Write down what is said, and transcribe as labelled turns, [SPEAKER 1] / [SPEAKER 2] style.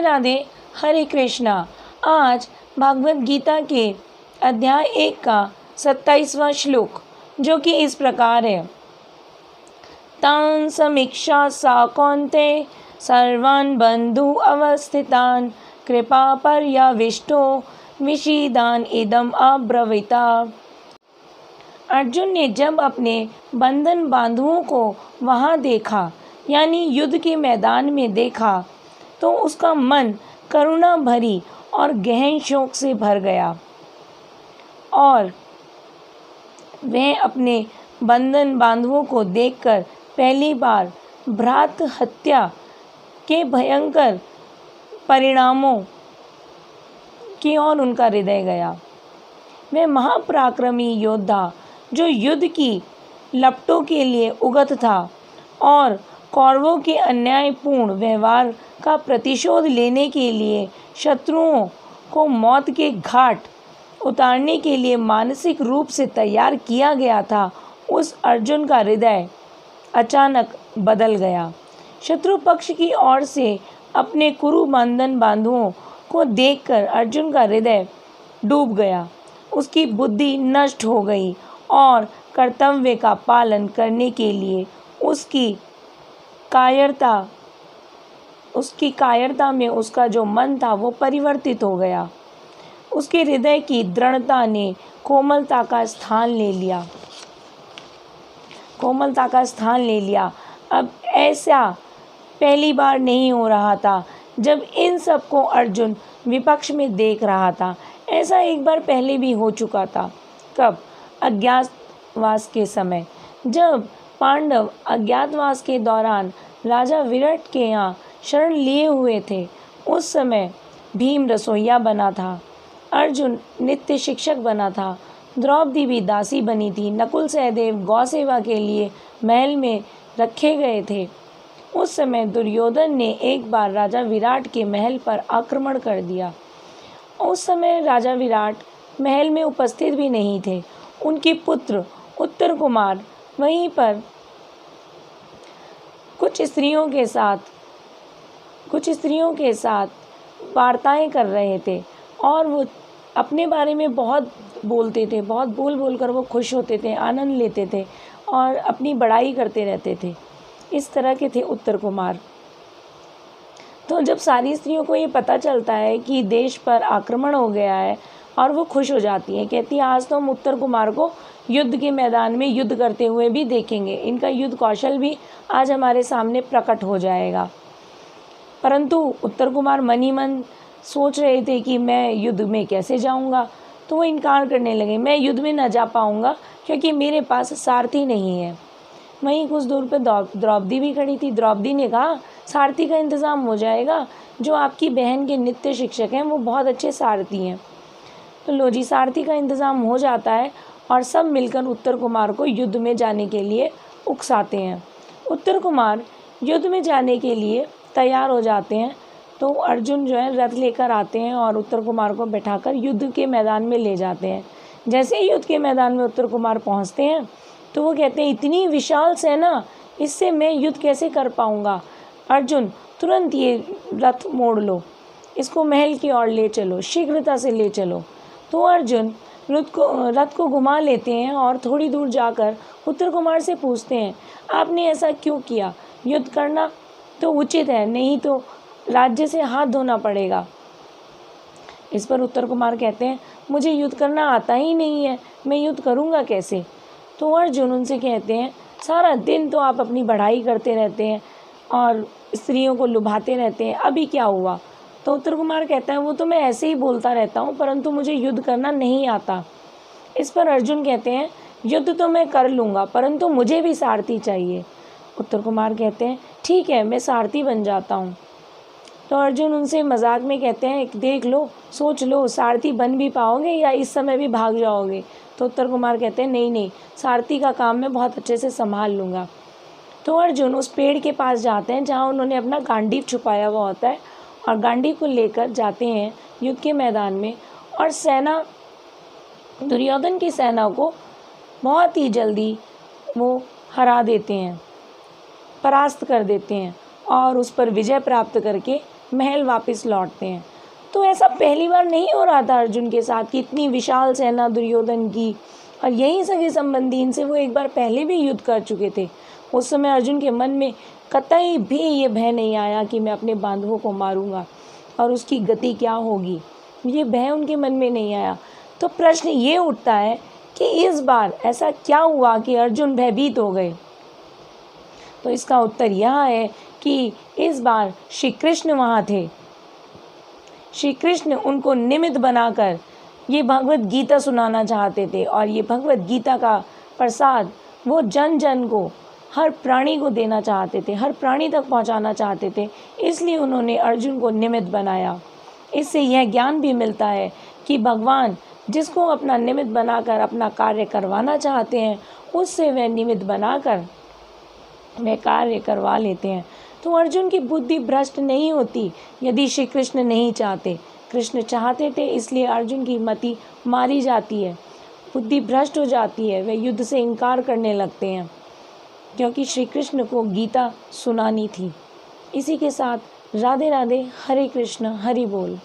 [SPEAKER 1] राधे हरे कृष्णा। आज भागवत गीता के अध्याय 1 का 27वां श्लोक जो कि इस प्रकार है। तान समीक्षा सा कौन्ते सर्वान् बंधु अवस्थितान् कृपा पर्याविष्टो विषीदान इदम अब्रवीता। अर्जुन ने जब अपने बंधन बांधुओं को वहाँ देखा यानी युद्ध के मैदान में देखा तो उसका मन करुणा भरी और गहन शोक से भर गया और वह अपने बंधन बांधवों को देखकर पहली बार भ्रात हत्या के भयंकर परिणामों की ओर उनका हृदय गया। वह महापराक्रमी योद्धा जो युद्ध की लपटों के लिए उगत था और कौरवों के अन्यायपूर्ण व्यवहार का प्रतिशोध लेने के लिए शत्रुओं को मौत के घाट उतारने के लिए मानसिक रूप से तैयार किया गया था, उस अर्जुन का हृदय अचानक बदल गया। शत्रु पक्ष की ओर से अपने कुरु बंधन बांधुओं को देखकर अर्जुन का हृदय डूब गया। उसकी बुद्धि नष्ट हो गई और कर्तव्य का पालन करने के लिए उसकी कायरता में उसका जो मन था वो परिवर्तित हो गया। उसके हृदय की दृढ़ता ने कोमलता का स्थान ले लिया। अब ऐसा पहली बार नहीं हो रहा था जब इन सबको अर्जुन विपक्ष में देख रहा था। ऐसा एक बार पहले भी हो चुका था। कब? अज्ञातवास के समय, जब पांडव अज्ञातवास के दौरान राजा विराट के यहाँ शरण लिए हुए थे। उस समय भीम रसोइया बना था, अर्जुन नित्य शिक्षक बना था, द्रौपदी भी दासी बनी थी, नकुल सहदेव गौ सेवा के लिए महल में रखे गए थे। उस समय दुर्योधन ने एक बार राजा विराट के महल पर आक्रमण कर दिया। उस समय राजा विराट महल में उपस्थित भी नहीं थे। उनके पुत्र उत्तर कुमार वहीं पर कुछ स्त्रियों के साथ वार्ताएं कर रहे थे और वो अपने बारे में बहुत बोलते थे, बहुत बोल कर वो खुश होते थे, आनंद लेते थे और अपनी बड़ाई करते रहते थे। इस तरह के थे उत्तर कुमार। तो जब सारी स्त्रियों को ये पता चलता है कि देश पर आक्रमण हो गया है और वो खुश हो जाती हैं, कहती हैं आज तो हम उत्तर कुमार को युद्ध के मैदान में युद्ध करते हुए भी देखेंगे, इनका युद्ध कौशल भी आज हमारे सामने प्रकट हो जाएगा। परंतु उत्तर कुमार मन ही मन सोच रहे थे कि मैं युद्ध में कैसे जाऊंगा, तो वो इनकार करने लगे, मैं युद्ध में न जा पाऊंगा क्योंकि मेरे पास सारथी नहीं है। वहीं कुछ दूर पर द्रौपदी भी खड़ी थी। द्रौपदी ने कहा सारथी का इंतज़ाम हो जाएगा, जो आपकी बहन के नित्य शिक्षक हैं वो बहुत अच्छे सारथी हैं। तो लो जी, सारथी का इंतज़ाम हो जाता है और सब मिलकर उत्तर कुमार को युद्ध में जाने के लिए उकसाते हैं। उत्तर कुमार युद्ध में जाने के लिए तैयार हो जाते हैं। तो अर्जुन जो है रथ लेकर आते हैं और उत्तर कुमार को बैठाकर युद्ध के मैदान में ले जाते हैं। जैसे ही युद्ध के मैदान में उत्तर कुमार पहुंचते हैं तो वो कहते हैं इतनी विशाल सेना, इससे मैं युद्ध कैसे कर पाऊंगा। अर्जुन तुरंत ये रथ मोड़ लो, इसको महल की ओर ले चलो, शीघ्रता से ले चलो। तो अर्जुन रथ को घुमा लेते हैं और थोड़ी दूर जाकर उत्तर कुमार से पूछते हैं आपने ऐसा क्यों किया, युद्ध करना तो उचित है, नहीं तो राज्य से हाथ धोना पड़ेगा। इस पर उत्तर कुमार कहते हैं मुझे युद्ध करना आता ही नहीं है, मैं युद्ध करूँगा कैसे। तो अर्जुन उनसे कहते हैं सारा दिन तो आप अपनी बढ़ाई करते रहते हैं और स्त्रियों को लुभाते रहते हैं, अभी क्या हुआ। तो उत्तर कुमार कहता है वो तो मैं ऐसे ही बोलता रहता हूँ, परंतु मुझे युद्ध करना नहीं आता। इस पर अर्जुन कहते हैं युद्ध तो मैं कर लूँगा, परंतु मुझे भी सारथी चाहिए। उत्तर कुमार कहते हैं ठीक है, मैं सारथी बन जाता हूँ। तो अर्जुन उनसे मजाक में कहते हैं देख लो, सोच लो, सारथी बन भी पाओगे या इस समय भी भाग जाओगे। तो उत्तर कुमार कहते हैं नहीं, सारथी का काम मैं बहुत अच्छे से संभाल लूँगा। तो अर्जुन उस पेड़ के पास जाते हैं जहाँ उन्होंने अपना गांडीव छुपाया हुआ होता है और गांडीव को लेकर जाते हैं युद्ध के मैदान में और दुर्योधन की सेना को बहुत ही जल्दी वो हरा देते हैं, परास्त कर देते हैं और उस पर विजय प्राप्त करके महल वापस लौटते हैं। तो ऐसा पहली बार नहीं हो रहा था अर्जुन के साथ कि इतनी विशाल सेना दुर्योधन की, और यही सगे संबंधी, इनसे वो एक बार पहले भी युद्ध कर चुके थे। उस समय अर्जुन के मन में कतई भी ये भय नहीं आया कि मैं अपने बांधवों को मारूंगा और उसकी गति क्या होगी, ये भय उनके मन में नहीं आया। तो प्रश्न ये उठता है कि इस बार ऐसा क्या हुआ कि अर्जुन भयभीत हो गए। तो इसका उत्तर यह है कि इस बार श्री कृष्ण वहाँ थे। श्री कृष्ण उनको निमित्त बनाकर ये भगवत गीता सुनाना चाहते थे, और ये भगवत गीता का प्रसाद वो जन जन को, हर प्राणी को देना चाहते थे, हर प्राणी तक पहुंचाना चाहते थे। इसलिए उन्होंने अर्जुन को निमित्त बनाया। इससे यह ज्ञान भी मिलता है कि भगवान जिसको अपना निमित्त बनाकर अपना कार्य करवाना चाहते हैं, उससे वह निमित्त बनाकर वह कार्य करवा लेते हैं। तो अर्जुन की बुद्धि भ्रष्ट नहीं होती यदि श्री कृष्ण नहीं चाहते। कृष्ण चाहते थे, इसलिए अर्जुन की मति मारी जाती है, बुद्धि भ्रष्ट हो जाती है, वे युद्ध से इनकार करने लगते हैं, क्योंकि श्री कृष्ण को गीता सुनानी थी। इसी के साथ राधे राधे, हरे कृष्ण, हरि बोल।